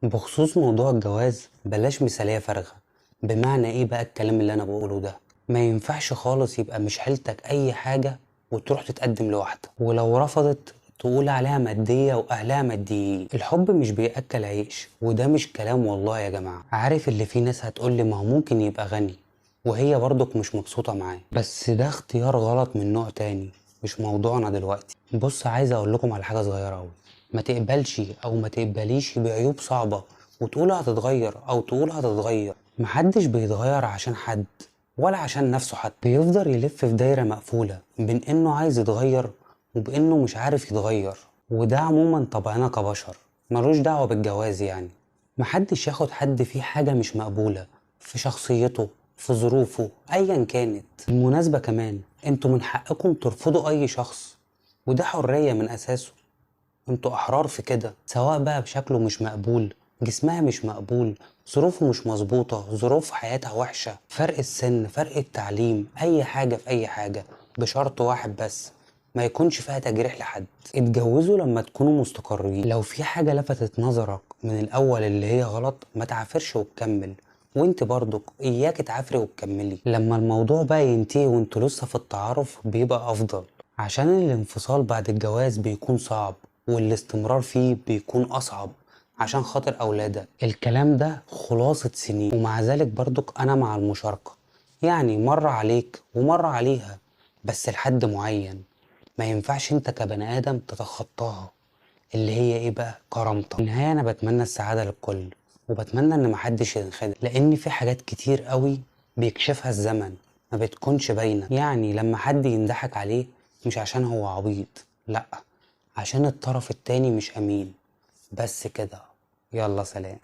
بخصوص موضوع الجواز بلاش مثالية فارغة. بمعنى ايه بقى الكلام اللي انا بقوله ده؟ ما ينفعش خالص يبقى مش حيلتك اي حاجة وتروح تتقدم لواحدة، ولو رفضت تقول عليها مادية واهلها ماديين. الحب مش بيأكل عيش، وده مش كلام والله يا جماعة. عارف اللي في ناس هتقولي ما هو ممكن يبقى غني وهي برضك مش مبسوطة معاه، بس ده اختيار غلط من نوع تاني، مش موضوعنا دلوقتي. بص، عايز اقول لكم على حاجة صغيرة اوي. ما تقبلش او ما تقبليش بعيوب صعبة وتقول هتتغير او تقول هتتغير. محدش بيتغير عشان حد ولا عشان نفسه، حد بيفضل يلف في دايرة مقفولة بين انه عايز يتغير وبانه مش عارف يتغير. وده عموما طبعنا كبشر، ملوش دعوة بالجواز يعني. محدش ياخد حد فيه حاجة مش مقبولة في شخصيته، في ظروفه ايا كانت. بالمناسبة كمان انتوا من حقكم ترفضوا اي شخص، وده حرية من اساسه. انتوا احرار في كده، سواء بقى بشكله مش مقبول، جسمها مش مقبول، ظروفه مش مظبوطة، ظروف حياتها وحشة، فرق السن، فرق التعليم، اي حاجة في اي حاجة، بشرط واحد بس: ما يكونش فيها تجريح لحد. اتجوزوا لما تكونوا مستقرين. لو في حاجة لفتت نظرك من الاول اللي هي غلط، ما تعافرش وتكمل. وانت برضك اياك تعافري وتكملي. لما الموضوع بقى ينتهي وانتوا لسه في التعارف بيبقى افضل، عشان الانفصال بعد الجواز بيكون صعب والاستمرار فيه بيكون أصعب عشان خاطر أولادك. الكلام ده خلاصة سنين، ومع ذلك برضك أنا مع المشاركة. يعني مرة عليك ومرة عليها، بس لحد معين. ما ينفعش انت كبني آدم تتخطاها، اللي هي ايه بقى؟ كرامتك. في النهاية أنا بتمنى السعادة للكل، وبتمنى إن محدش ينخدع، لأن في حاجات كتير قوي بيكشفها الزمن ما بتكونش باينة. يعني لما حد ينضحك عليه مش عشان هو عبيط، لأ، عشان الطرف التاني مش أمين. بس كده. يلا سلام.